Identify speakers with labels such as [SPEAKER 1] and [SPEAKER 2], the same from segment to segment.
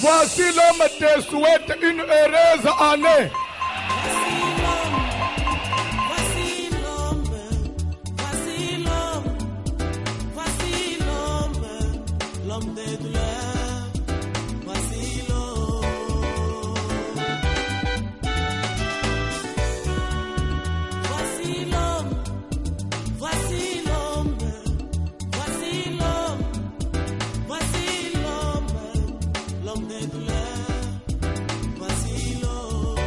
[SPEAKER 1] Voici l'homme te souhaite une heureuse année.
[SPEAKER 2] L'homme des douleurs, voici l'homme. Voici l'homme, voici l'homme, voici l'homme, voici l'homme, l'homme des douleurs, voici l'homme.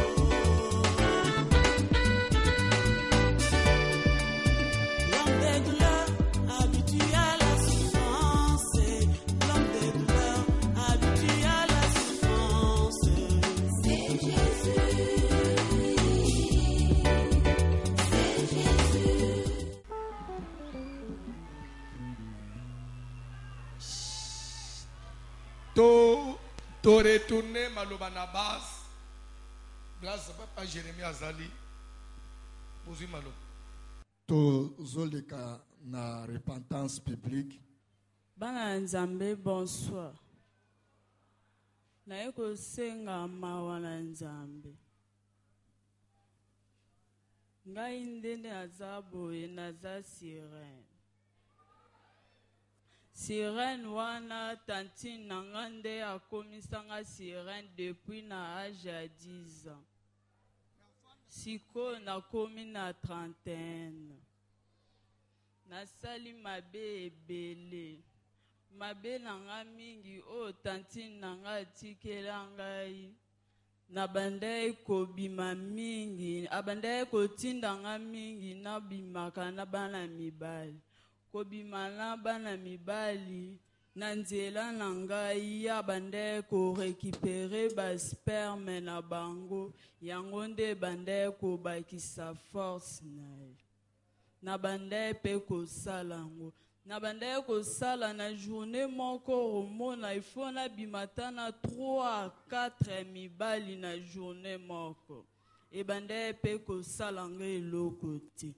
[SPEAKER 2] L'homme des douleurs, habitué à la souffrance. L'homme des douleurs, habitué à la souffrance. C'est Jésus. C'est Jésus.
[SPEAKER 1] To retourner malobana base. Grâce à papa Jérémie Azali. Posez malo.
[SPEAKER 3] tozoleka na repentance publique.
[SPEAKER 4] Bana Nzambe, bonsoir. Na yeko senga mawa na Nzambe. Ngai ndende azabo naza sirene. Sirene wana tanti nangande akomisanga sirene depuis na âge à 10 ans. Siko nakomi na 31. Nasali mabe ebele. Mabe nanga mingi o tanti nanga tikela ngai. Nabandai kobima mingi, abandai kotinda nga mingi nabimaka na bana mibali. Kobima na bana mibali na nzela na ngai abandai ko récupérer ba sperme na bango yango nde bandai ko bakisa force na ye. Nabandai pe kosala ngo. Nabandai kosala na journée moko omona ifo na bimata na 3 à 4 mibali na journée moko. Ebandai pe kosala ngo eloko te.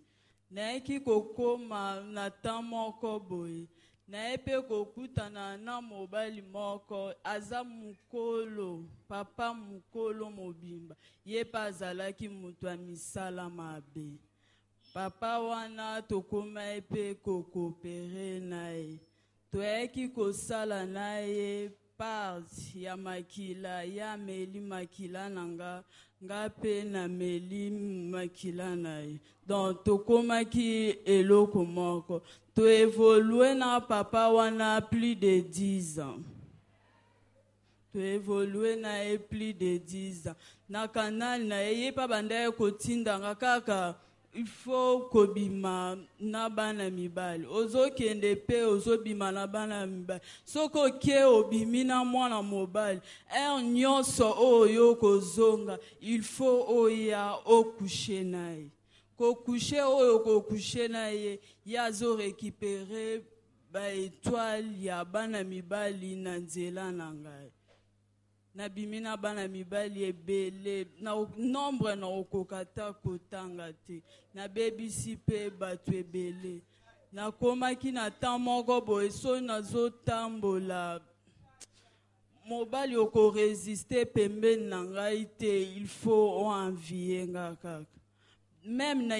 [SPEAKER 4] Naeki kokoma na temps moko boye. Naepe kokutana na mobali moko aza mukolo, papa mukolo mobimba. Ye pa azalaki mutu ya misala mabe. Papa wana tokoma epe kokopere na ye. Toeki kosala na ye part ya makila, ya meli makila nanga, nga pe na meli makila na ye. Donc tokoma ki eloko moko. To évoluer na papa wana plus de 10 ans. To évoluer na ye plus de 10 ans. Na kanal na ye pa banda kotinda nga kaka. Il faut kobima na bana mibali. Ozo kende pe ozo bima na bana mibali. Soko ke obimi na mwana mobali. Nyonso oyo kozonga. Il faut oya okoucher na ye. Kokoucher oyo kokoucher na ye. Yazo récupérer ba étoile ya bana mibali na nzela na ngai. Na bimina bana mibali ebele na nombre na okokata kotanga te na bebisi pe batu ebele na komaki na temps moko boye so nazotambola mobali oko résister pembeni na ngai te il faut envier nga kaka même na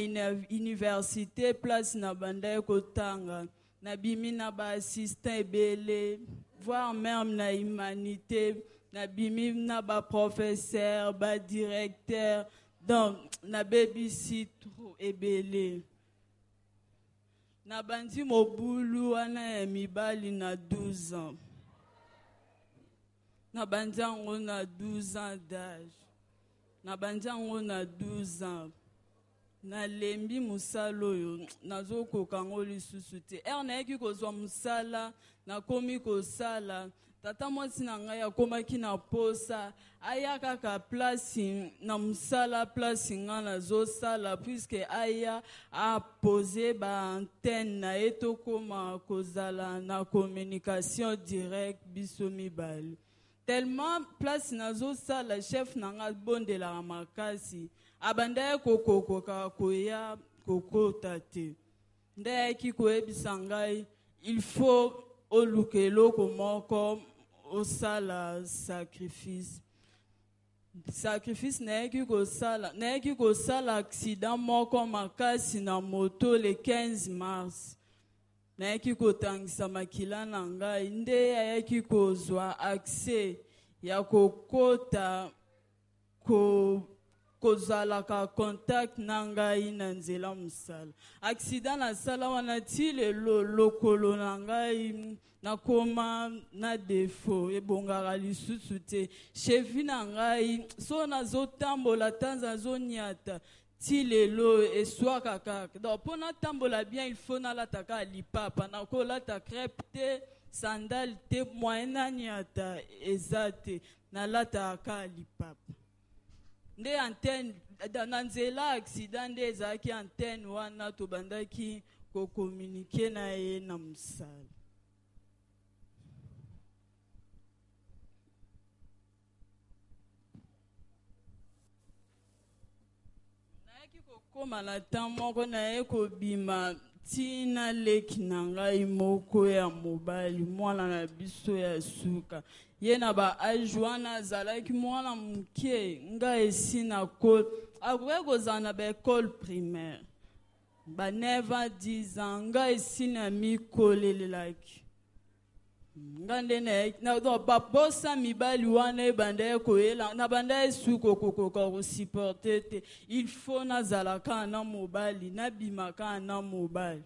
[SPEAKER 4] université place na banda kotanga na bimina ba assistant ebele voire même na humanité na bimi na ba professeur ba directeur donc na babysit ebele na bandi mobulu wana ya mibali na 12 ans na bandi yango na 12 ans d'âge na bandi yango na 12 ans na lembi musala oyo nazokoka ngo lisusu te nayaki kozwa musala nakomi kosala tata mwasi na ngai akomaki na posa aya kaka place na musala place nga nazosala puisque aya apose ba antenne na ye tokoma kozala na communication direct biso mibali tellement place nazosala chef na nga bondelaka makasi abanda kokokoka koya kokota te ndayaki koyebisa ngai il faut oluka eloko moko osala sacrifice. Sacrifice nayaki kosala accident moko makasi na moto le 15 mars. Nayaki kotangisa makila na ngai nde ayaki kozwa accès ya kokota kozalaka contact na ngai na nzela mosala. Accident na sala wana ti lelo lokolo na ngai nakoma na defo ebongaka lisusu te. Chevi na ngai so nazotambola tanza nazoniata ti lelo eswaka kaka. Donc mpo natambola bien il faut nalataka lipapa nakolata crepe te sandale te moyen naniata eza te nalataka lipapa. Nde antenne na nzela accident nde ezalaki antenne wana tobandaki kokommunike na ye na mosala. Nayaki kokoma na ntan moko naye kobima ntina leki na ngai moko ya mobali mwana na biso ya suka. Ye na ba age wana azalaki mwana moke nga esi na akoki kozala na baekole primaire ba 9 ans 10 ans nga esi na mikolelelaki nga nde babosa mibali wana ebanda ye koyela na banda esuki kokoka kosupporte te. Il faut nazalaka na mobali nabimaka na mobali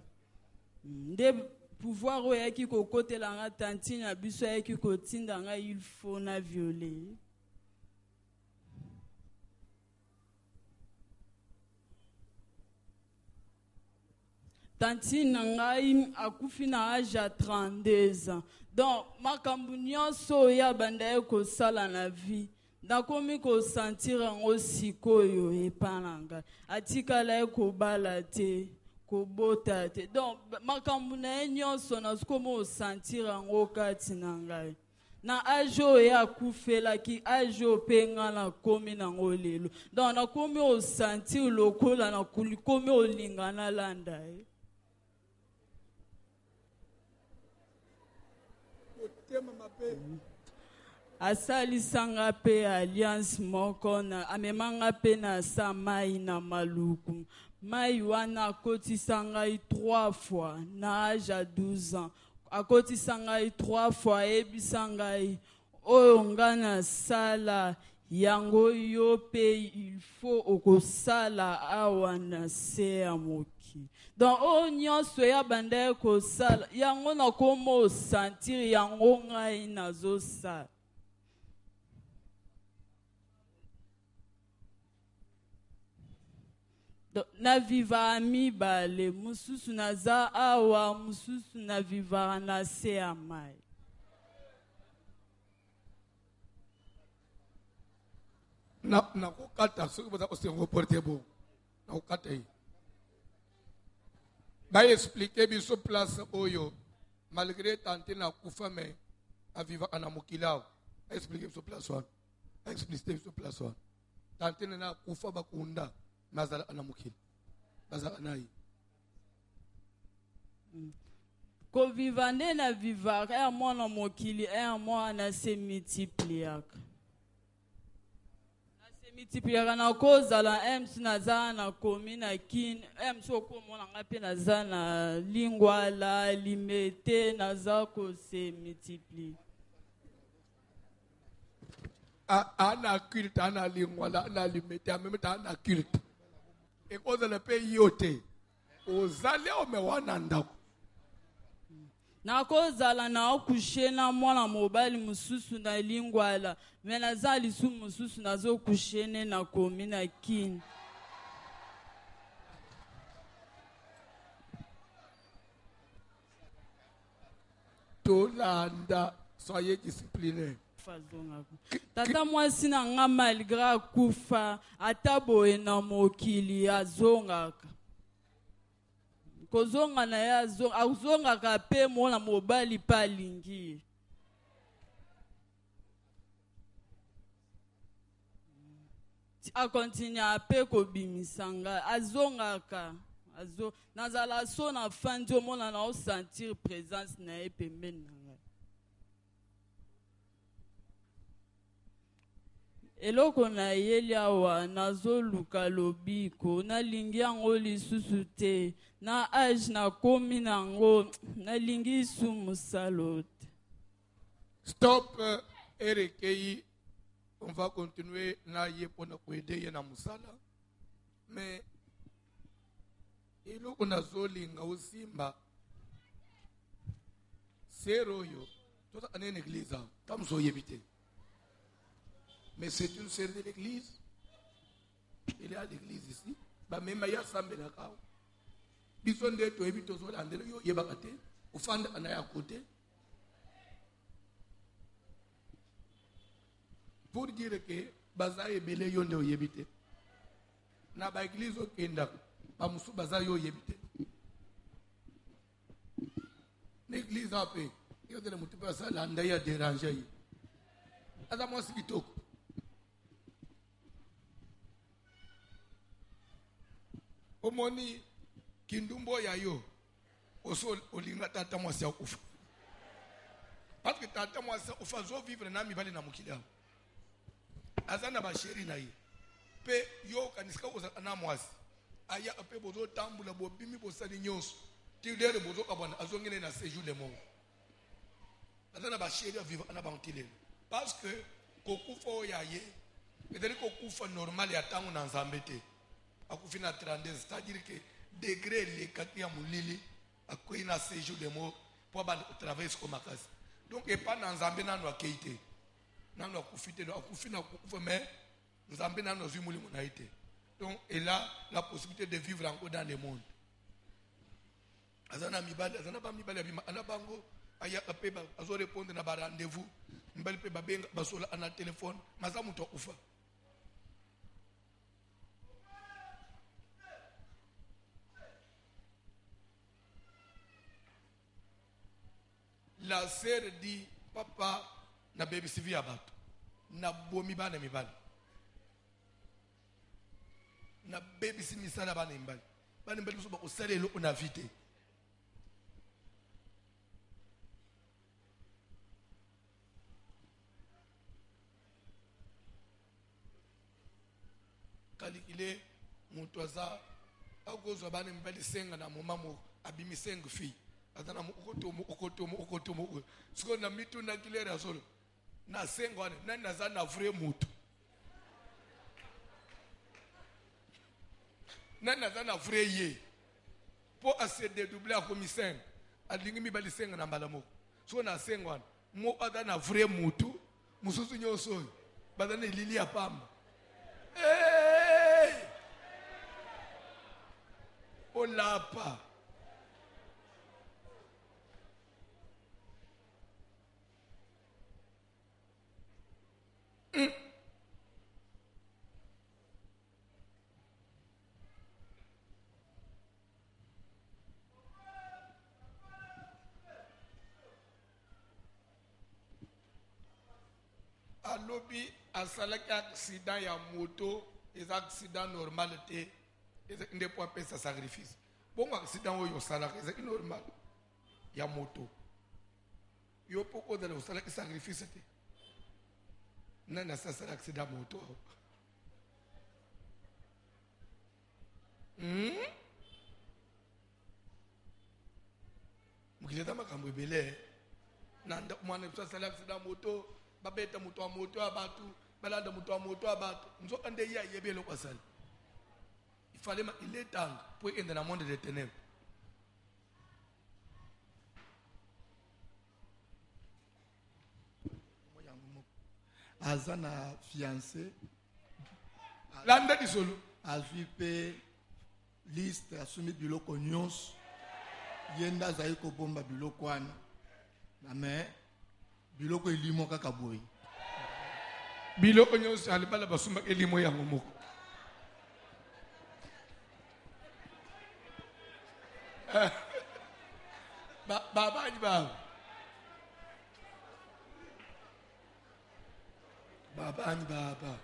[SPEAKER 4] nde pouvoir oyaki kokotela nga tanti na biso ayaki kotinda nga il faut na violer. Tanti na ngai akufi na age ya 32 ans. Donc makambo nyonso oyo abanda ye kosala na vie nakomi kosentir yango sikoyo epa na ngai. Atikala ye kobala te kobota te. Donc makambo na ye nyonso nakomi kosentir yango kati na ngai. Na age oyo akufelaki age oyo mpe nga nakomi nango lelo. Donc nakomi kosentir lokola nakomi kolinga nalanda ye. Asalisanga pe alliance moko na amemanga pe na sa mai na maluku. Mai wana akotisanga 3 fois na âge à 12 ans. Akotisanga 3 fois ebisanga oyo nga na sala yango yo pe il faut okosala awa na se ya moki. Donc o nyonso ya banda kosala yango nakomo sentir yango ngai nazosala. Na viva mibale mususu naza awa mususu na viva na se ya mai.
[SPEAKER 1] Na kukata soki boza kosengo porte bo na kukata yi ba expliquer biso place oyo malgré tante na kufa me aviva ana mokilao expliquer biso place wana expliquer biso place wana tante na kufa bakunda mazala ana mokili bazala nayi
[SPEAKER 4] ko viva nde na viva ya mwana mokili ya mwana se multipliaka. Multiplier na kozala MC naza na komi na kin MC okomona nga pe naza na lingwa la limete naza ko se multiplier.
[SPEAKER 1] Ana culte ana lingwa la ana limete même temps ana culte. Et kozala pe yote ozale o me wana ndako.
[SPEAKER 4] Na kozala na okushe na mwana mobali mususu na lingwala me naza lisu mususu nazo kushene na komi na kin.
[SPEAKER 1] Tolanda soyez disciplinés.
[SPEAKER 4] Tata mwasi na nga malgré kufa ataboye na mokili azongaka. Kozonga na ya azongaka pe mwana mobali pa lingi. A continue a pe kobimisanga azongaka nazala so na fandi omona na o sentir présence na ye pembeni na nga. eloko nayeli awa nazoluka lobiko nalingi yango lisusu te na age nakomi nango nalingi su mosalo te.
[SPEAKER 1] Stop, Erekei. On va continuer na ye pour nous aider na musala. Mais eloko nazolinga osimba seroyo tota ane une église tam so yebite. Mais c'est une sœur de l'église. Il est à l'église ici. Ba même ya sambela ka. Biso nde to ebito zo landela yo yebakate. Ufanda anaya côté. Pour dire que bazaye bele yo nde oyebite. Na ba église okenda ba musu bazaye yo yebite. L'église a fait. Yo de mutu pa ça landa ya déranger. Ada mo sikitoko. Omoni kindumbo ya yo oso olinga tata mwasi akufa. Parce que tata mwasi ufa zo vivre na mibali na mukili yao. Azana ba sheri na ye. Pe yo kanisika oza na mwasi. Aya ape bozo tambula bo bimi bo sali nyonso. Ti lere bozo kabana azongene na séjour le mort. Azana ba sheri a vivre na bantile. Parce que kokufa o ya ye. Edeli kokufa normal ya tangu na nzambe te. Akufina 32, c'est-à-dire que degré les katia mulili akoyi na séjour de mort pour ba traverser comme akasi. Donc et pas dans nzambe na no akeite. Nano akufite do akufina kufa mais nzambe na no zimuli munaite. Donc et là la possibilité de vivre encore dans le monde. Azana mibali azana ba mibali bima anabango aya apeba azo répondre na ba rendez-vous mbali pe babenga basola ana téléphone mazamu to kufa. La sœur dit, papa, na baby sivi abato. Na bomi bana mibali. Na baby si misala bana mibali. Bana mibali so ba osale lo na vite. Kalikile mutwaza agozo bana mibali senga na momamo abimi senga fi. Azana okotomo siko na mitu na kilera solo na sengo ane na nazana vrai mutu na nazana vrai ye po ase dédoubler a commissaire alingi mi bali senga na mbalamo siko na sengo ane mo azana vrai mutu mususu nyoso bazana lili ya pamba olapa alobi asalaki accident ya moto eza accident normal te eza nde po apesa sacrifice bongo accident oyo osalaka ezaki normal ya moto yo poko ozala osalaki sacrifice te nani asasala accident moto mokili eza makambo ebele nanda mwana biso asala accident moto babeta moto wa moto ya batu balanda moto wa moto ya batu nzoka nde ye ayebi eloko asali il est temps pour ekende na monde de ténèbres.
[SPEAKER 3] aza na fiancé
[SPEAKER 1] landa disolo
[SPEAKER 3] azwi mpe liste asombi biloko nyonso ye nde azali kobomba biloko wana na me biloko elimo kaka boye
[SPEAKER 1] biloko nyonso alibala basumba elimo yango moko babanyi babo babanyi baba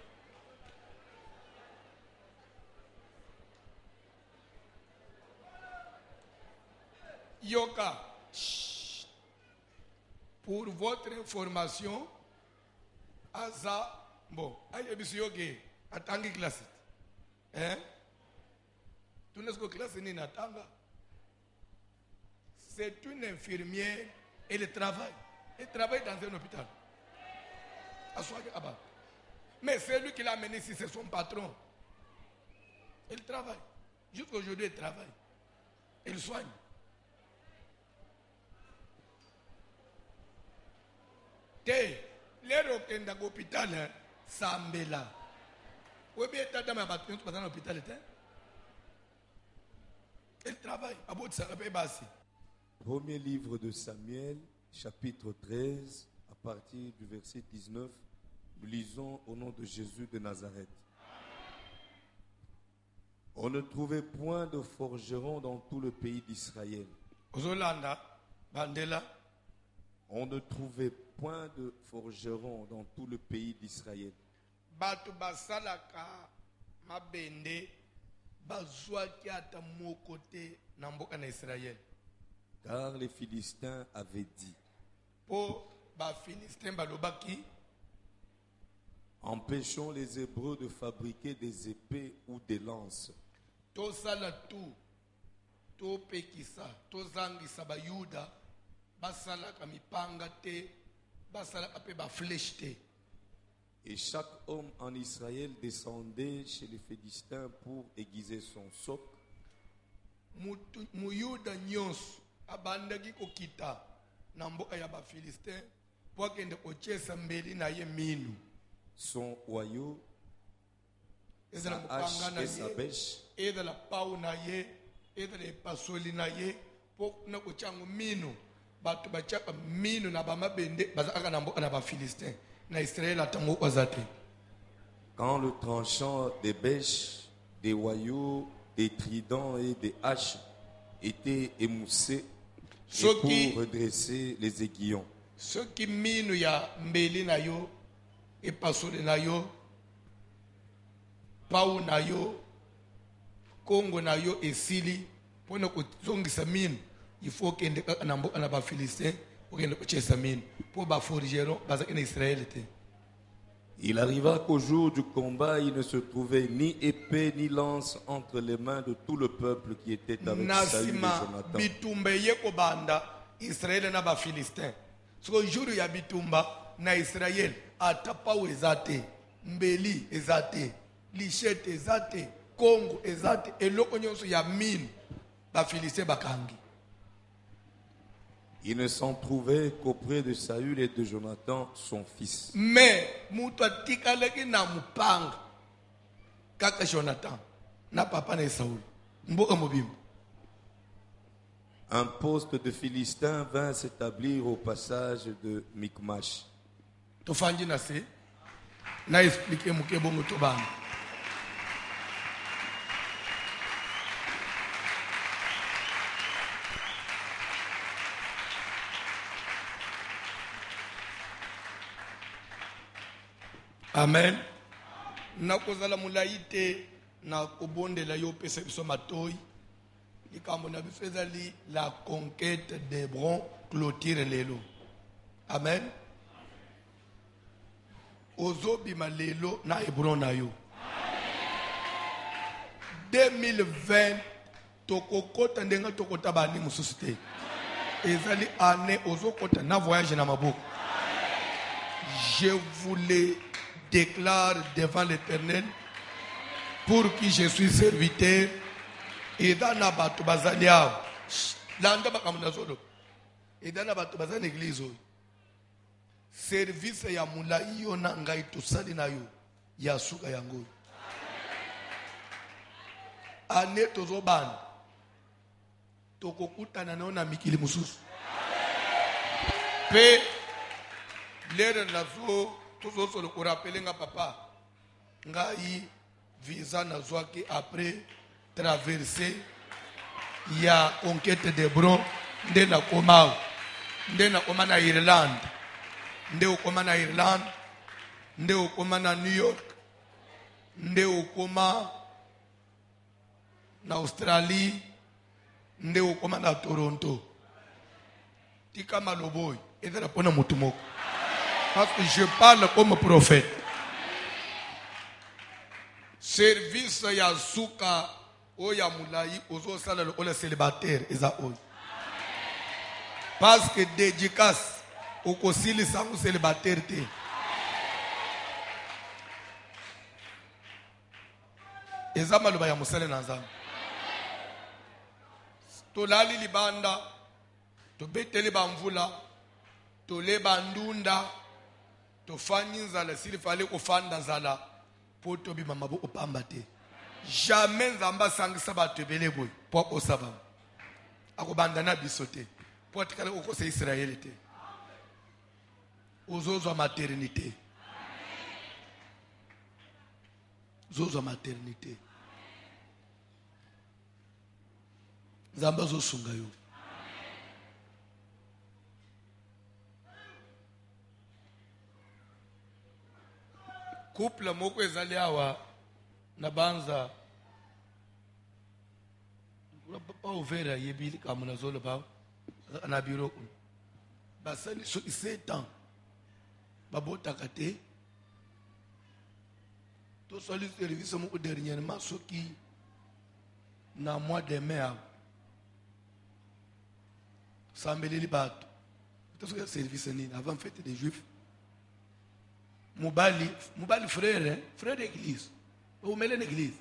[SPEAKER 1] yoka pour votre information aza Bon, aïe, monsieur, ok. Attends, classe. Hein? Tu n'as pas classe ni n'attanga. C'est une infirmière et elle travaille. Elle travaille dans un hôpital. Mais c'est lui qui l'a amené ici, c'est son patron. Elle travaille. Jusqu'aujourd'hui, elle travaille. Elle soigne. Les gens dans l'hôpital, Sambela. Oui, bien, tu as dans l'hôpital. Elle travaille.
[SPEAKER 5] Premier livre de Samuel, chapitre 13, à partir du verset 19, nous lisons au nom de Jésus de Nazareth. On ne trouvait point de forgeron dans tout le pays d'Israël. On ne trouvait point de forgeron dans tout le pays d'Israël. Car les Philistins avaient dit, empêchons les Hébreux de fabriquer des épées ou des lances. Et chaque homme en Israël descendait chez les Philistins pour aiguiser son soc.
[SPEAKER 1] Abandaki kokita na mboka ya ba Philistin pour akende kochesa mbeli na ye minu
[SPEAKER 5] son oyo
[SPEAKER 1] sa
[SPEAKER 5] hache et sa bêche
[SPEAKER 1] eda la pau na ye eda le pasoli na ye pour na kochango minu batu bachaka minu na ba mabende bazaka na mboka na ba Philistin na Israël atango kwazate.
[SPEAKER 5] Quand le tranchant des bêches, des oyaux, des tridents et des haches était émoussé pour redresser les aiguillons.
[SPEAKER 1] Ce qui minu ya mbeli na yo e pasoli na yo pau na yo kongo na yo esili pona kozongisa minu il faut kende na mboka na ba Philistin pour kende kochesa minu pour ba forgeron bazaki na Israël te.
[SPEAKER 5] Il arriva qu'au jour du combat, il ne se trouvait ni épée ni lance entre les mains de tout le peuple qui était avec Saül et Jonathan.
[SPEAKER 1] Bitumba yeko banda Israël na ba Philistin. So jour ya bitumba na Israël atapa ezate, mbeli ezate, lichette ezate, Congo ezate, eloko nyonso ya mine ba Philistin bakangi.
[SPEAKER 5] Il ne s'en trouvait qu'auprès de Saül et de Jonathan, son fils.
[SPEAKER 1] Mais mutu atikalaki na mupanga kaka Jonathan na papa na Saül. Mboka mobimba.
[SPEAKER 5] Un poste de Philistins vint s'établir au passage de Mikmash.
[SPEAKER 1] Tofanji na se na expliquer muke bongo tobana. Amen. Na kozala mulaite na kobondela yo pesa biso matoi. Likambo na biso ezali la conquête d'Hébron clôture lelo. Amen. Ozobima lelo na Hébron na yo. 2020 tokokota ndenga tokota bani mususu te. Ezali année ozokota na voyage na maboko. Je voulais déclare devant l'Éternel pour qui je suis serviteur et dans la batu bazali ao landa bakamuna zolo et dans la batu bazali église service ya mulai yo na ngai tosali na yo ya suka yango ane tozobana tokokutana na mikili mususu pe lere nazo tous le rappeler nga papa ngai visa na zwaki après traverser ya conquête d'Hébron nde na koma na Irlande nde okoma na Irlande nde okoma na New York nde okoma na Australie nde okoma na Toronto tika maloboy ezala pona mutu moko. Parce que je parle comme prophète. service ya suka oya mulai ozo sala le ole célibataire eza oyo. Parce que dédicace okosili sangu célibataire te. Eza maloba ya musale na nzambe. Tolali libanda, tobeteli bamvula, toleba ndunda, tofanyi nzala sili fale kofanda nzala, po tobi mamabo opamba te. Jamais nzamba sangisa bato ebele boy, po osaba. Akobandana biso te. Po atikala okose Israeli te. Ozozwa maternité. Zozwa maternité. Nzamba zosunga yo. Couple moko ezali awa na banza papa ouvert yebili kama nazolo ba na bureau basali so 7 ans babotaka te to soli service moko dernièrement soki na mois de mai sambeleli bato to soki service nini avant fête des juifs mobali frère d'église omele l'église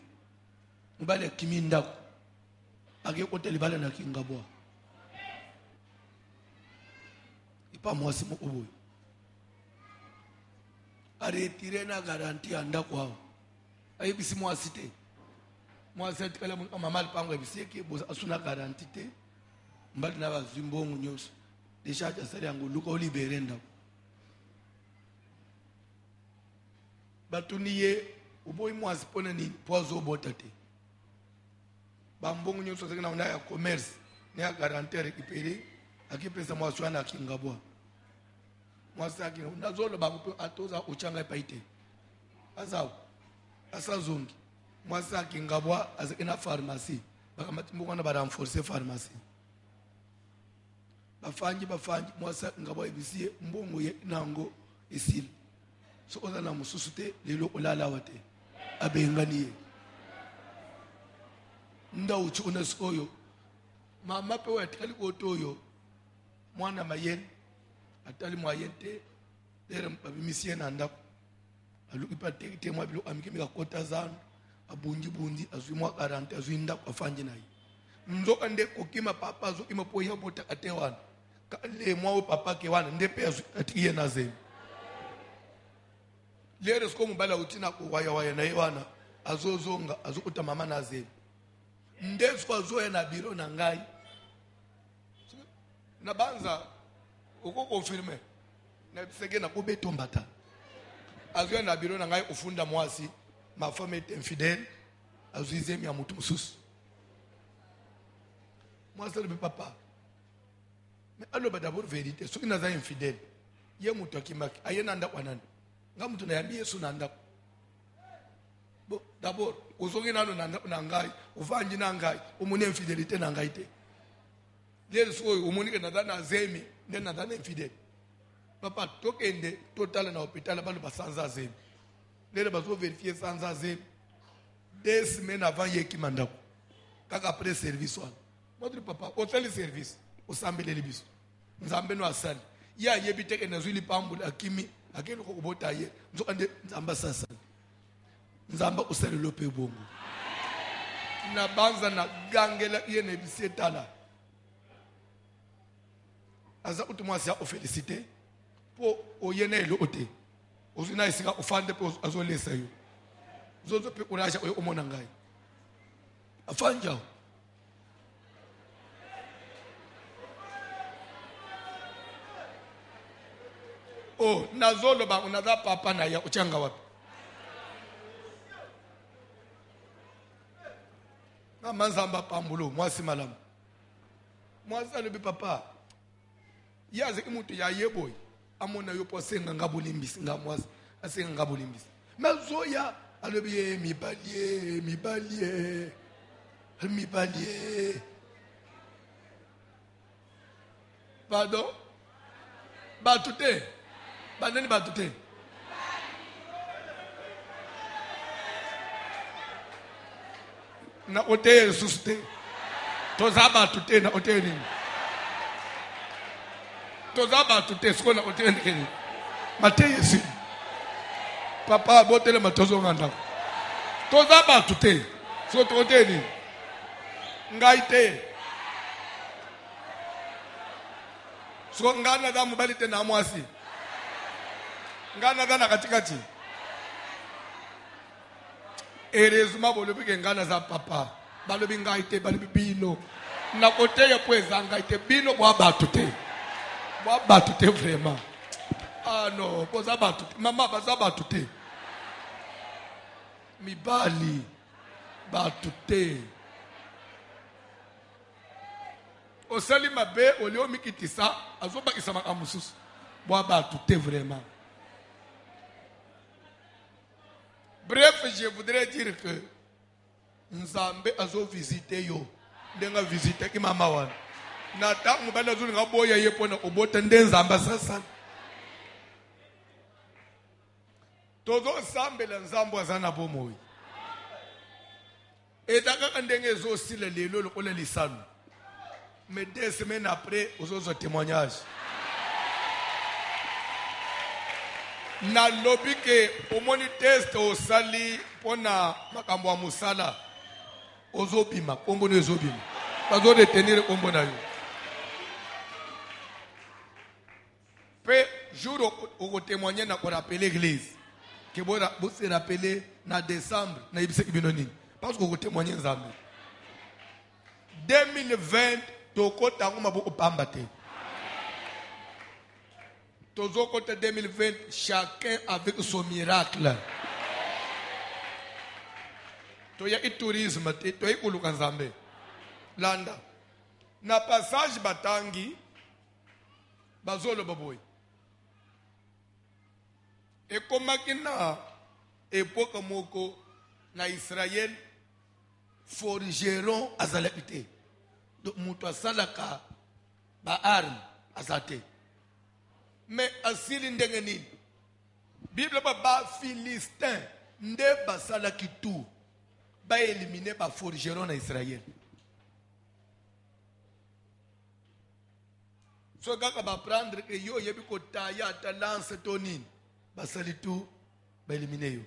[SPEAKER 1] mobali akiminda ake hôtel bala na kingabwa ipa mwasi moko boy a retiré na garantie anda kwao ayebisi mwasi te mwasi atikala mama lipango ebisi ke boza asuna garantie te mbali na bazimbongo nyoso déjà jasali yango luka olibere ndako batuniye uboyi mwasi pona ni pozo bota te bambongo nyoso sekena una ya commerce ne ya garantie récupérer akipesa mwasi wana akingabwa mwasi akina ndazolo bakupe atoza uchanga paite asazongi mwasi akingabwa azekena pharmacie bakamati mbona ba renforcer pharmacie bafanyi mwasi ngabwa ibisie mbongo ye nango isili so oza na mususu te lelo olala wate abenganiye nda uchi oyo mama pe watikali kotoyo mwana mayen atali moyen te lere babimisien na ndako aluki pa te mwa bilo amike mika kota zanu abunji azwi mwa 40 azwi ndako afanji nayi nzoka nde kokima papa zo ima poya bota atewana ka le mwa papa ke wana nde pe azwi atiye na zemi lere sko mubala utina ko waya na yewana azozonga azukuta mama na zemi nde sko azoya na biro na ngai na banza uko confirmer na bisege na kobeto mbata azoya na biro na ngai ufunda mwasi ma femme est infidèle azizemi ya mutu mususu mwasi le papa mais allo ba d'abord vérité soki naza infidèle ye mutu akimaki ayena nda kwanani nga mutu na yambi Yesu na ndako bo d'abord uzongi nano na ngai uvanji na ngai umune infidélité na ngai te lelo so umunike na dana zemi nde na dana infidèle papa tokende total na hôpital balo basanza zemi lelo bazo vérifier sanza zemi 2 semaines avant yeki mandako kaka après service wana modri papa hôtel service osambeleli biso nzambe no asali ya yebiteke na zwili pambula akimi akelo ko bota ye nzoka nde nzamba sasa nzamba usali lope bongo na banza na gangela ye ne bisetala aza utumwasi ya féliciter po oyenelo ote ozina isika ufande po azolesa yo zozo pe kurasha oyo omona ngai afanja oh nazolo ba unaza papa na ya uchanga wapi na manzamba pambulo mwasi malamu mwasi alobi papa yaze imutu ya yeboy amona yo po senga ngabulimbisi nga mwasi asenga ngabulimbisi mazoya alobi ye mibalie pardon batute banani batute na ote suste tozaba tute na ote nini tozaba tute skona ote nini mateyesi papa botele matozo nganda tozaba tute so ote nini ngaite so ngana da mubalite na mwasi ngana da na katikati erezuma bolobi ke ngana za papa balobi ngaite balobi bino na kote ya kweza ngaite bino bwa batute vraiment ah no boza batute mama baza batute mibali batute osali mabe olio mikitisa azobakisa makamususu bwa batute vraiment. Bref, je voudrais dire que Nzambe azo visité yo. Ndenga visité ki mama wana. Na ta mubala zulu ngaboya yepona obota ndenzamba sasa. Tozo sambela nzambo azana bomoyi. Etaka ndenge zo sile lelo lokola lisanu. Mais 2 semaines après, ozo témoignage. Na lobi ke omoni test osali pona makambo ya musala ozobima kombo no ezobima bazo retenir kombo na yo pe jour au témoigner na ko rappeler l'église que bo se rappeler na décembre na ibise kibino nini parce que ko témoigner Nzambe 2020 toko tango maboko pamba te. Toujours côté 2020, chacun avec son miracle. Tu y a tourisme, tu y a Kulukanzambe. Landa. Na passage batangi, bazolo baboy. Et comme na époque moko na Israël, forgeron azalakite. Donc mutu asalaka ba arme azate. Mais asili ndenge nini Bible ba Philistin nde basala kitu ba éliminer ba forgeron na Israël. So kaka ba prendre que yo yebi ko taya ta lance tonine basali tout ba éliminer yo.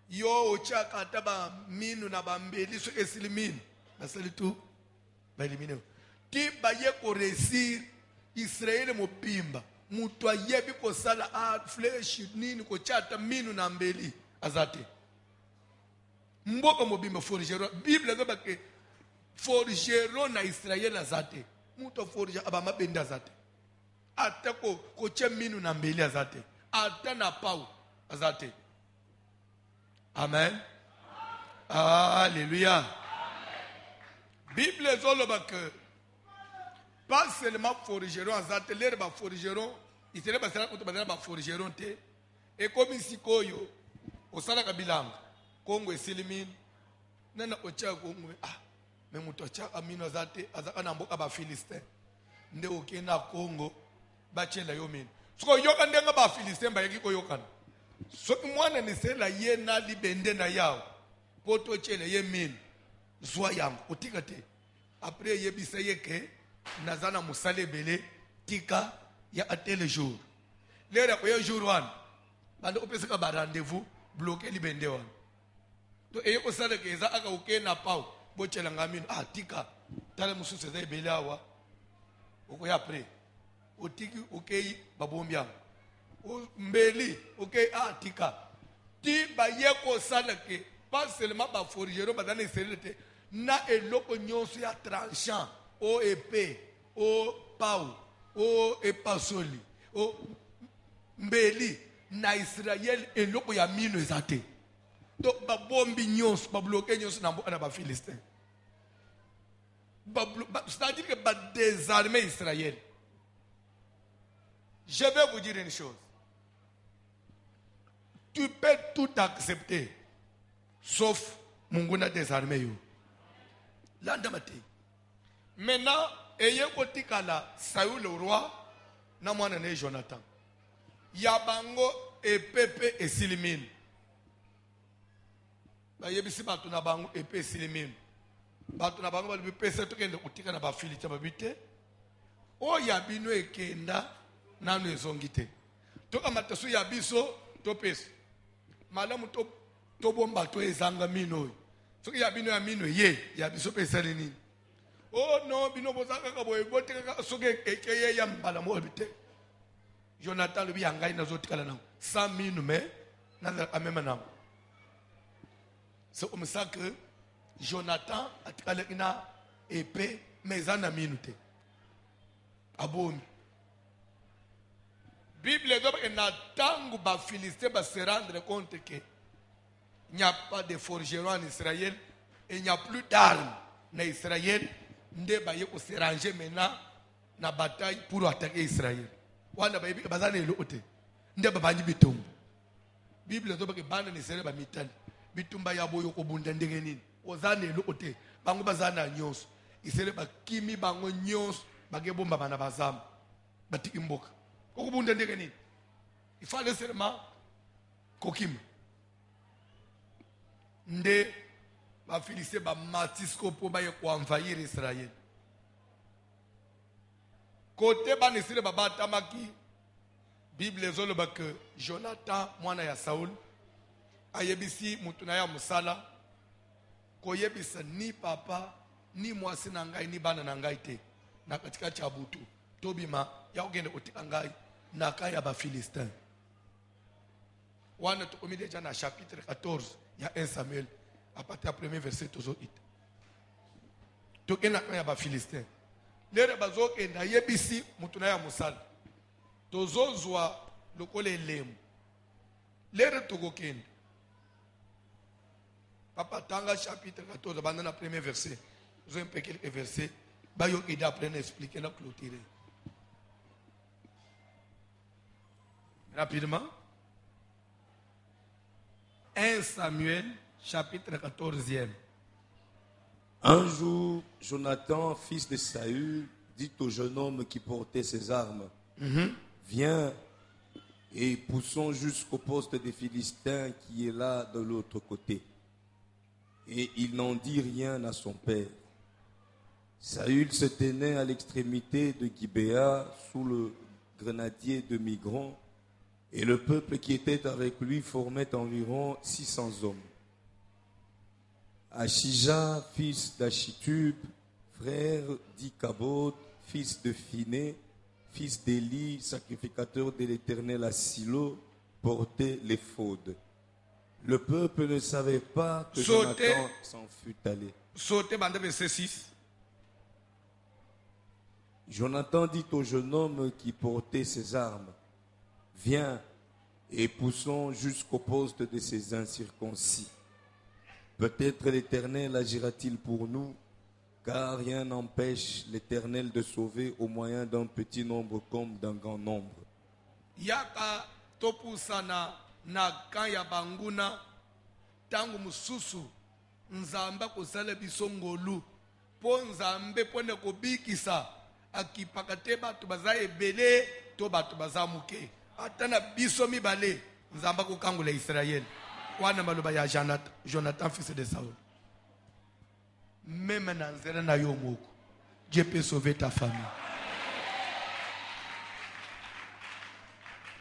[SPEAKER 1] Yo ochaka ta ba minu na ba mbeli so esili minu basali tout ba éliminer yo. Ti ba ye ko réussir Israël mo pimba. Mutu ayebi ko sala flesh nini ko chata minu na mbeli azate mboka mobimba forgeron Bible ngaba ke forgeron na Israel azate mutu forge aba mabenda azate ata ko che minu na mbeli azate ata na pau azate. Amen. Alléluia. Bible zoloba que pas seulement forgeron azate l'air ba forgeron il serait pas seulement ba forgeron te et comme ici koyo osala kabilanga Kongo esilimini nana ocha Kongo mais muto ocha amino azate azaka na mboka ba Philistin nde okena Kongo bachela yo mini siko yoka ndenga ba Philistin ba yeki koyokana so mwana ni sela ye na libende na yao poto chele ye mini zwa yango otika te après yebisa yeke nazana musale bele tika ya atele jour lera ko jour wan bande opesa ka ba rendez-vous bloquer libende wan to e ko sala ke za aka ukena pau bochela ngamino tika tala mususu za bele awa uko ya pre otiki okay babombyang mbeli okay tika ti ba ye ko sala ke pas seulement ba forgeron ba dans serete na eloko nyonso ya tranchant o épée, o pau, o epasoli, o mbeli, na Israël et loko ya mino ezate. Donc ba bombi nyons, ba bloqué nyons na ba Philistin. C'est-à-dire que ba désarmer Israël. Je vais vous dire une chose. Tu peux tout accepter, sauf munguna désarmer yo. Landamate. Maintenant, ayez kotikala Saül le roi, na mwana ne Jonathan. Yabango et Pepe et Silimine. bayebisi bato na bango epesili mino bato na bango balipesa tokende kotika na bafilite babite oyo ya bino ekenda nano ezongi te tokamata so ya biso topesa malamu tobomba to ezanga mino oyo soki ya bino ya mino ye ya biso pesali nini oh non bino bozanga ka boye botekaka soki ekeye ya mbala mo bite Jonathan lobi yangai nazotikala nango 100,000 mais nazalaka meme nango. C'est comme ça que Jonathan atikalaki na épée mais eza na minu te abomi. Bible ezoba na tangu bafilistin se rendre compte que il n'y a pas de forgeron en Israël et il n'y a plus d'armes en Israël. Nde baye ko se ranger maintenant na bataille pour attaquer Israël. Wana baye bazana elote. Nde babanyi bitumba. Bible ezoba ke bana ni Israël ba mitani. Bitumba ya boyo ko bunda ndenge nini. Ozana elote. Bango bazana nyonso. Israël ba kimi bango nyonso bage bomba bana bazama. Batiki mboka. Ko bunda ndenge nini. Il fallait seulement kokima. Nde bafilistin bamatisko mpo baye koenvahir Israël. Kote banisile babatamaki Bible ezoloba ke Jonathan mwana ya Saul ayebisi mutu na ya musala koyebisa ni papa ni mwasi na ngai ni bana na ngai te na katika cha butu tobima ya ogende kotika ngai na kaya bafilistin. Wana tukomi deja na chapitre 14 ya 1 Samuel à partir du premier verset tozo it. Tokena kaya bafilistin. Lere bazo kenda yebisi mutu na ya musala. Tozo zwa lokole elemu. Lere tokokenda. Papa tanga chapitre 14 banda na premier verset. Zo un peu quelques versets. Bayo ida prendre expliquer na clôturer. Rapidement. 1 Samuel, chapitre 14e.
[SPEAKER 5] Un jour, Jonathan, fils de Saül, dit au jeune homme qui portait ses armes, viens et poussons jusqu'au poste des Philistins qui est là de l'autre côté. Et il n'en dit rien à son père. Saül se tenait à l'extrémité de Gibéa sous le grenadier de Migron, et le peuple qui était avec lui formait environ 600 hommes. Achija, fils d'Achitub, frère d'Ikabod, fils de Phiné, fils d'Élie, sacrificateur de l'Éternel à Silo, portait l'éphod. Le peuple ne savait pas que Jonathan s'en fût allé.
[SPEAKER 1] Sauté bande verset 6.
[SPEAKER 5] Jonathan dit au jeune homme qui portait ses armes, viens et poussons jusqu'au poste de ces incirconcis. Peut-être l'Éternel agira-t-il pour nous, car rien n'empêche l'Éternel de sauver au moyen d'un petit nombre comme d'un grand nombre.
[SPEAKER 1] Yaka topusana na kaya banguna tangu mususu nzamba kozala biso ngolu po nzambe pone kobikisa akipakate bato baza ebele to bato baza muke atana biso mibale nzamba kokangula Israël wana maloba ya Jonathan fils de Saul. Même na nzela na yo moko Dieu peut sauver ta famille.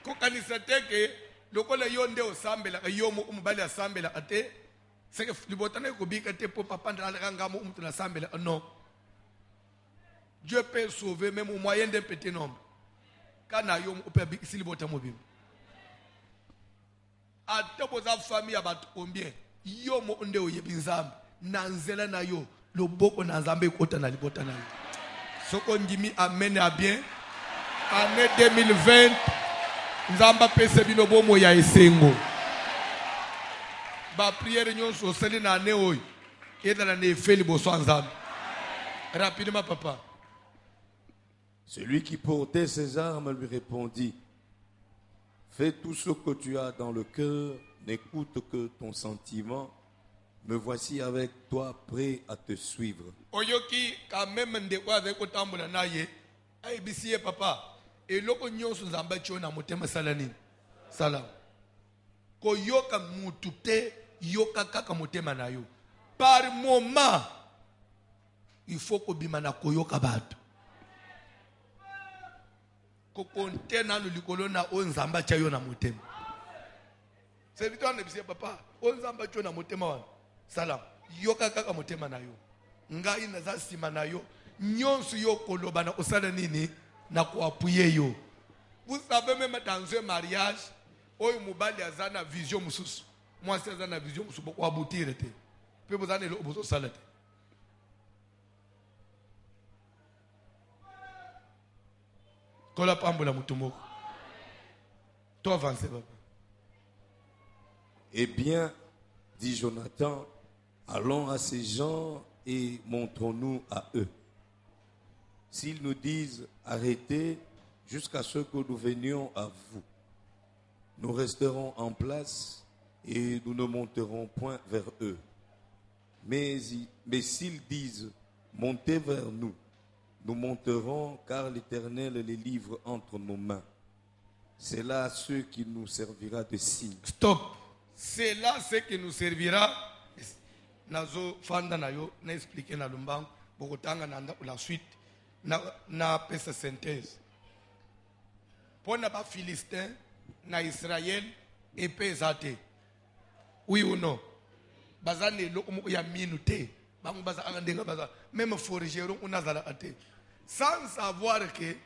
[SPEAKER 1] Kokanisa teke lokola yo nde osambela yo umubali asambela ate seke libotana kobika te po papa ndala ngamo umtu na sambela non. Dieu peut sauver même au moyen d'un petit nombre. Kana yo peut bikisi libota mobimba. Ate boza famille abat combien yo mo nde oyebi nzambe na nzela na yo loboko na nzambe ekota na libota na yo. Soko ndimi amen a bien. Année 2020 nzamba pese bino bomo ya esengo. Ba prière nyonso seli na ane oyo edala na efeli boso nzambe. Rapidement papa.
[SPEAKER 5] Celui qui portait ses armes lui répondit, fais tout ce que tu as dans le cœur, n'écoute que ton sentiment. Me voici avec toi prêt à te suivre.
[SPEAKER 1] Oyoki quand même ndeko avec otambola naye ay bisiye papa eloko nyonso nzamba tio na motema salani salam koyoka mutu te yoka kaka motema na yo. Par moment, il faut que bimana koyoka bato. Kokonte na lulikolo na onzamba chayo na motema. Serviteur ne bise papa, onzamba chayo na motema wana. Salam. Yoka kaka motema na yo. Ngai na za sima na yo. Nyonso yo koloba na osala nini na kuapuye yo. Vous savez même dans un mariage, oyo mobali azana vision mususu. Moi c'est azana vision mususu pour aboutir te. Pe bozana le obozo salate. Kola pambola mutumoko. Toi avancer papa.
[SPEAKER 5] Eh bien, dit Jonathan, allons à ces gens et montrons-nous à eux. S'ils nous disent arrêtez jusqu'à ce que nous venions à vous, nous resterons en place et nous ne monterons point vers eux. Mais s'ils disent montez vers nous, nous monterons car l'Éternel les livre entre nos mains. C'est là ce qui nous servira de signe.
[SPEAKER 1] Stop. C'est là ce qui nous servira. Nazo fanda na yo na expliquer na lumbang bokotanga na la suite na pesa synthèse. Pona ba Philistin na Israël et pesate. Oui ou non? Bazane lo ya minute. Bangu baza andenga baza même forgeron unazala ate. Sans savoir que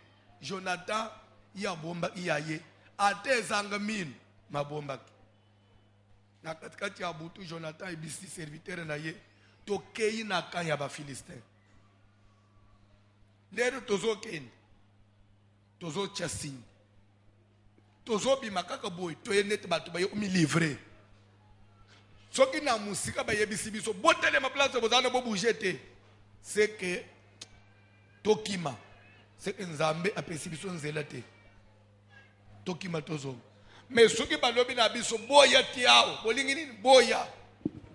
[SPEAKER 1] Jonathan ya bomba iyaye ate zanga minu mabomba. Na katikati ya butu Jonathan ibisi serviteur na ye tokei na kanya ba Philistin. Lero tozo ken. Tozo chasing. Tozo bimakaka boy toyenet batu ba yo mi livrer. Soki na musika ba yebisi biso botele ma place bozana bo bougete. C'est que tokima. C'est que Nzambe apesi biso nzela te. Tokima tozo. Mais ceux qui balobi na biso boya tiao, bolingi nini boya.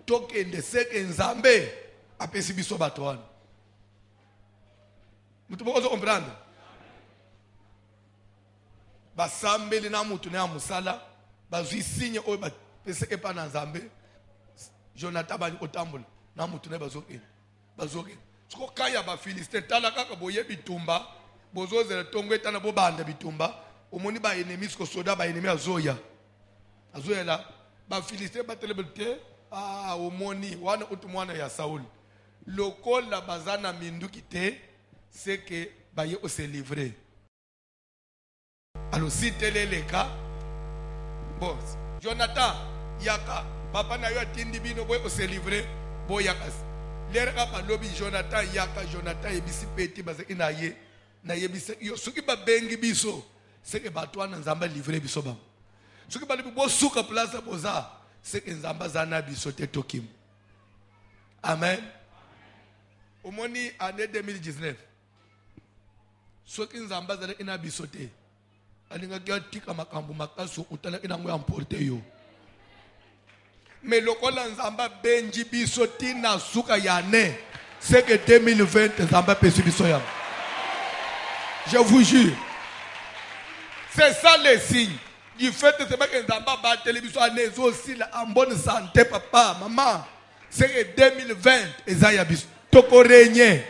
[SPEAKER 1] Tokende seke Nzambe apesi biso bato wana. Mutu bozo comprendre? Basambeli na mutu na musala, bazwi signe oyo ba pese epa na Nzambe. Jonathan bani otambola na mutu na bazoke. Bazoke. Soko kaya ba Philistin tala kaka boye bitumba, bozo zela tongo etana bo banda bitumba. Omoni ba ennemi ko soda ba ennemi azoya. Azoya la ba Philistin ba telebete omoni wana utumwana ya Saul. Lokola bazana minduki te c'est que ba ye o se livrer. Alors si tel est le cas, bon, Jonathan yaka papa na yo atindi bino boy o se livrer boyaka. Lere ka lobi Jonathan yaka Jonathan ebisi peti bazaki na ye na yebisi yo soki ba bengi biso. C'est que Batouane Nzamba livré bisoba. Ce qui va dire que souka place boza, c'est que Nzamba zana bisote tokim. Amen. Au moni année 2019. Ce qui Nzamba zana ina bisote. Alinga tika makambu makaso utala ina ngo emporter yo. Mais lokola Nzamba benji bisoti na souka yane, c'est que 2020 Nzamba pesi bisoya. Je vous jure. C'est ça le signe du fait que c'est pas que Nzamba bat télévision à aussi en bonne santé, papa, maman. C'est que 2020, Esaïa bis. Toko régner.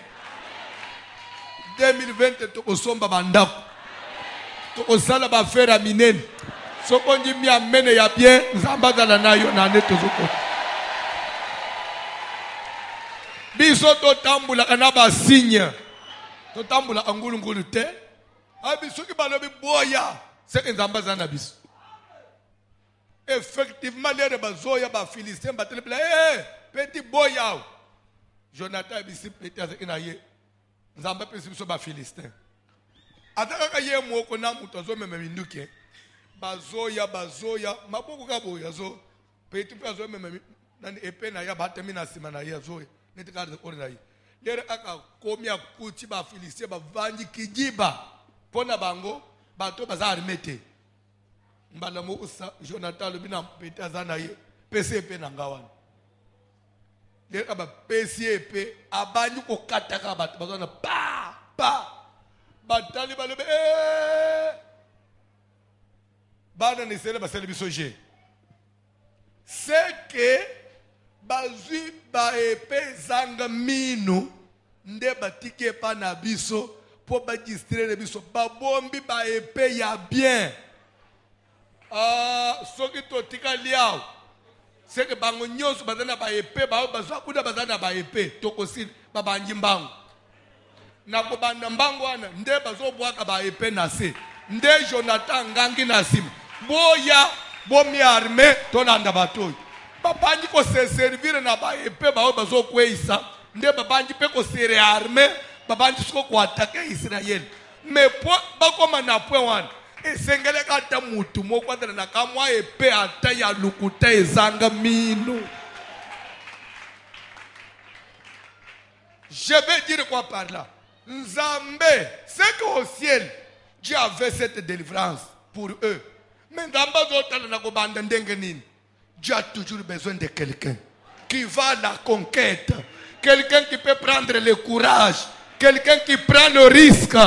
[SPEAKER 1] 2020, toko somba bandako. Toko sala ba faire à minen. Soko ndi mi amene ya bien, Nzamba dala na yo na neto zoko. Biso to tambula kana ba signe. To tambula angulu ngulu te. Abiso ki balobi boya c'est que Nzamba zana biso. Effectivement les bazoya ba Philistin ba tele petit boya. Jonathan bisi petit azina ye. Nzamba pesi biso ba Philistin. Ataka ye moko na muto zo meme minduke. Bazoya maboko ka boya zo petit pe zo meme nani epe na ya batemi na sima na ye zo. Netika de ori na ye. Lere aka komi akuti ba Philistin ba vangi kijiba. Pona bango bato bazar mete mbala mo usa Jonathan le bina pete azana ye PCP na ngawana le aba PCP abanyu ko kataka bato bazana pa batali balobe bana ni sele basele bisoje c'est que bazwi ba epe zanga minu nde batike pa na biso po ba distraire biso babombi ba epe ya bien soki totika liao seke bango nyonso bazana ba epe ba bazwa kuda bazana ba epe tokosili babangi mbango na kobanda mbango wana nde bazobwaka ba epe na se nde Jonathan ngangi na sima boya bomi arme tolanda batoyi babangi ko se servir na ba epe ba bazokweisa nde babangi pe ko se rearme babangi siko ko attaquer Israël mais po bakoma na point wana esengele kata mutu mokwadra na kamwa epe ata ya lukuta ezanga mino. Je vais dire quoi par là? Nzambe, c'est qu'au ciel, Dieu avait cette délivrance pour eux. Mais Dieu a toujours besoin de quelqu'un qui va à la conquête, quelqu'un qui peut prendre le courage, quelqu'un qui prend le risque.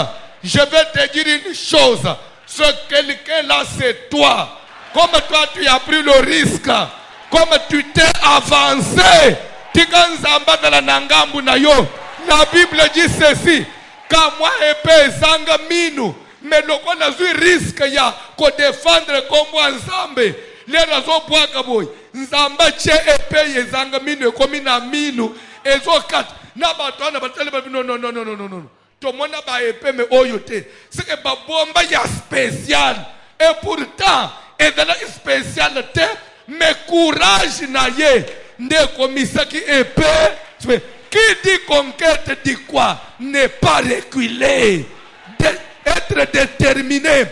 [SPEAKER 1] Je vais te dire une chose, ce quelqu'un-là c'est toi. Comme toi tu as pris le risque, comme tu t'es avancé, la Bible dit ceci, quand moi épée zanga minu, mais le qu'on a eu risque ya ko défendre comme moi ensemble. Les raisons pour kaboy, nzamba che épée zanga minu comme na minu, ezo kat na bato na batele non. Tout le monde a ba épée mais oyote, c'est que ba bomba ya spécial et pourtant et dans la spécialité mais courage na ye ne komisa ki épée. Qui dit conquête dit quoi? Ne pas reculer, être déterminé,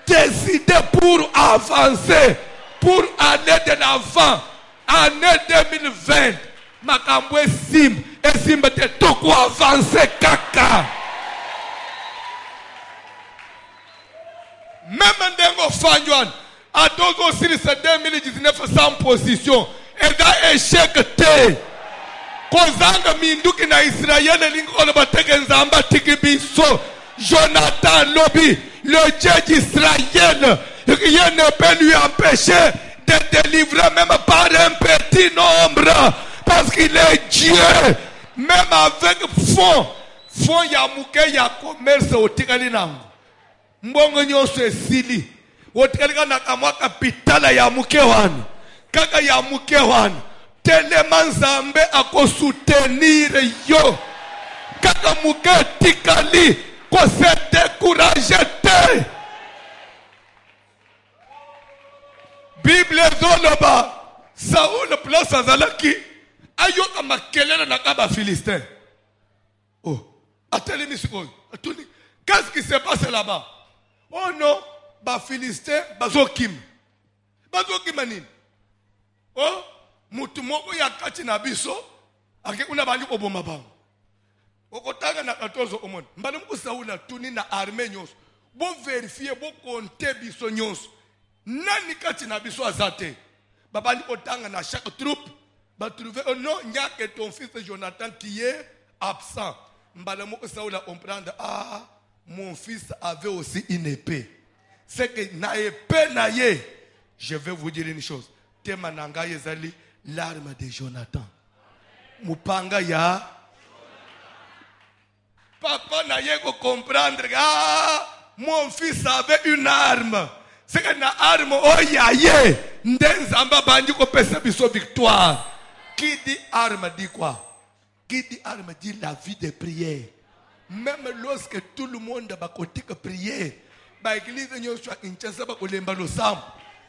[SPEAKER 1] décider pour avancer, pour aller de l'avant. Année 2020, Makambwe Sim, et Sim de Toko avancer kaka. Même Ndengo Fanyuan, à Dogo Silis 2019 sans position, et dans échec T. Kozanga minduki na Israël lingolo bateke nzamba tikibiso Jonathan Lobi le Dieu d'Israël rien ne peut lui empêcher de délivrer même par un petit nombre parce qu'il est Dieu même avec fond ya muke ya commerce otikali nango mbongo nyonso esili otikali na kamwa kapitala ya muke wana kaka ya muke wana tellement Nzambe a ko soutenir yo kaka muke tikali ko se décourager te. Bible zoloba Saoul place azalaki ayoka makelele na kaba Philistin. Oh, ateli misiko atuni qu'est-ce qui se passe là-bas? Oh non, ba Philistin bazokim nini? Oh mutu moko ya kati na biso ake kuna bandi ko boma bango okotanga na 14 omoni mbale mko Saula tuni na armée nyonso bo vérifier bo compter biso nyonso nani kati na biso azate babandi otanga na chaque troupe ba trouver non nyake ton fils Jonathan qui est absent mbale mko Saula comprendre mon fils avait aussi une épée c'est que na épée na ye je vais vous dire une chose tema nanga yezali l'arme de Jonathan. Mupanga ya. Papa n'a rien qu'à comprendre. Mon fils avait une arme. C'est que na arme oyaye. Ndenzamba bandi ko pesa biso victoire. Qui dit arme dit quoi? Qui dit arme dit la vie de prière. Même lorsque tout le monde va côté que prier. Ba église nyoswa Kinshasa ba kolemba lo sam.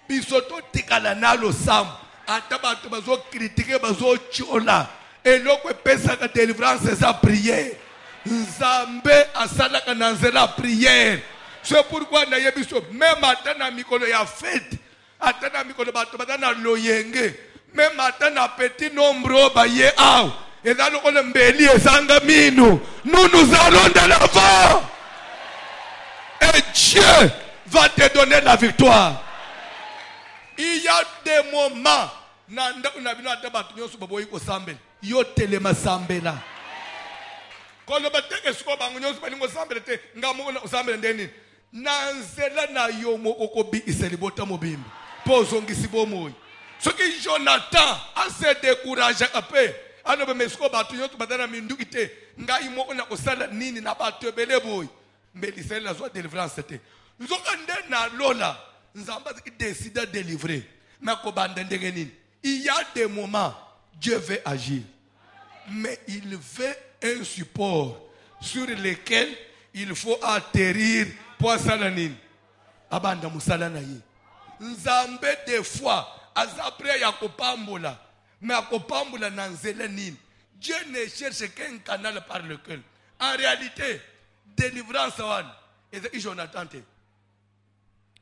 [SPEAKER 1] Biso to tikala na lo sam. Atabato bazo critiquer bazo chiola eloko pesa ka délivrance sa prière Nzambe asalaka na nzela prière c'est pourquoi na yebiso même atana mikolo ya fête atana mikolo bato batana loyenge même atana petit nombre ba ye aw ezalo ko mbeli ezanga minu nous allons de l'avant et Dieu va te donner la victoire. Il y a des moments nanda unabino atabatu nyoso baboyi ko sambela yo telema sambela kono bateke siko bangu nyoso balingo sambela te ngamo na sambela ndeni nanzela na yo moko ko bi iselibota mobimbi pozongisi bomoyi Ce que Jonathan a se découragé un peu. Alors, mais ce que batu yotu badana mindukite. Ngai mo na osala nini na batu bele boy. Mais l'Israël la joie délivrance c'était. Nous avons na lola. Nous avons décidé de délivrer. Mais il y a des moments Dieu veut agir. Mais il veut un support sur lequel il faut atterrir pour salanine. Abanda musalana yi. Nzambe des fois azapre ya kopambola. Mais à kopambola na nzela nini. Dieu ne cherche qu'un canal par lequel. En réalité, délivrance et Jonathan.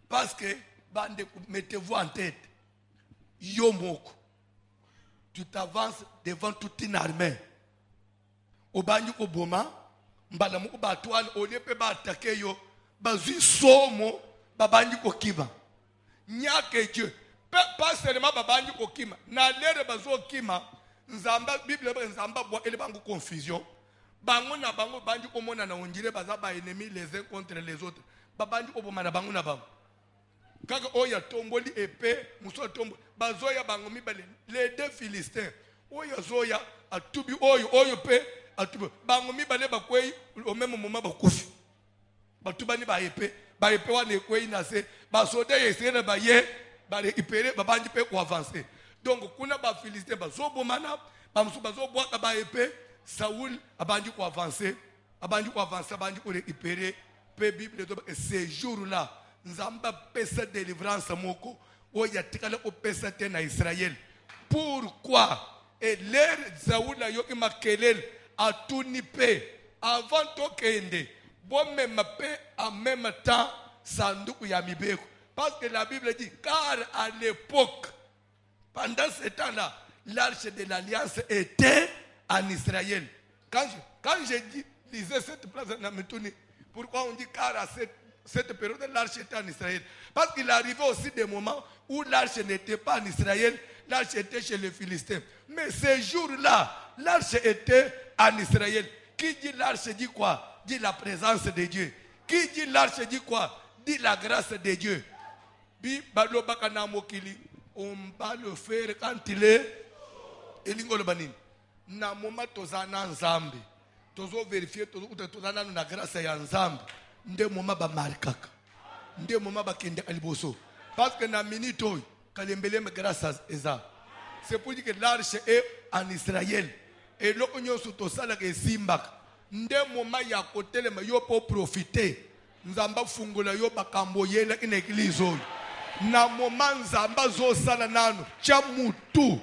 [SPEAKER 1] Parce que mettez-vous en tête. Yomoko. Tu t'avances devant toute une armée. Obanyu Oboma, mbalamu batouane, olepe ba attaquer yo, bazui somo, babanyu kokiva. Nyake Dieu. Pas seulement babanyu kokima. Na lere bazo kima, nzamba, Bible nzamba boit ele bango confusion. Bango na bango, banyu komona na ondire bazaba ennemis les uns contre les autres. Babanyu Oboma na bango na bango. Kaka oya tomboli épée, muso tombo, bazoya bango mibale, les deux Philistins. Oya zoya, atubi oyo pe, atubi. Bango mibale bakwei, au même moment bakufi. Batubani ba épée wane kwei nase, basode yesere ba ye, ba récupérer, babandi pe ou avancer. Donc kuna ba Philistins bazo bomana, bamuso bazo boaka ba épée, Saoul abandi ko avancer, abandi ko récupérer, pe Bible de ces jours-là. Nzamba pesa délivrance moko oya tikala ko pesa te na Israël. Pourquoi? Et l'air Zaoula yoki makelel atuni pe avant to kende bon même pe en même temps sanduku ya mibeko. Parce que la Bible dit car à l'époque pendant ce temps-là l'arche de l'alliance était en Israël. Quand je lisais cette place dans Metuni, pourquoi on dit car à cette période, l'arche était en Israël. Parce qu'il arrivait aussi des moments où l'arche n'était pas en Israël, l'arche était chez les Philistins. Mais ces jours-là, l'arche était en Israël. Qui dit l'arche dit quoi? Dit la présence de Dieu. Qui dit l'arche dit quoi? Dit la grâce de Dieu. On va le faire quand il est. Na moment tozana nzambe. Tozo vérifier tozana na grâce ya nzambe. Nde moma ba marikaka nde moma ba kende aliboso parce que na minute kalembele me grâce à ça. C'est pour dire que l'arche est en Israël et l'okonyo soto sala ke simbaka nde moma ya kotele me yo pour profiter nzamba fungola yo bakambo yela ina église na moma nzamba zo sala nano cha mutu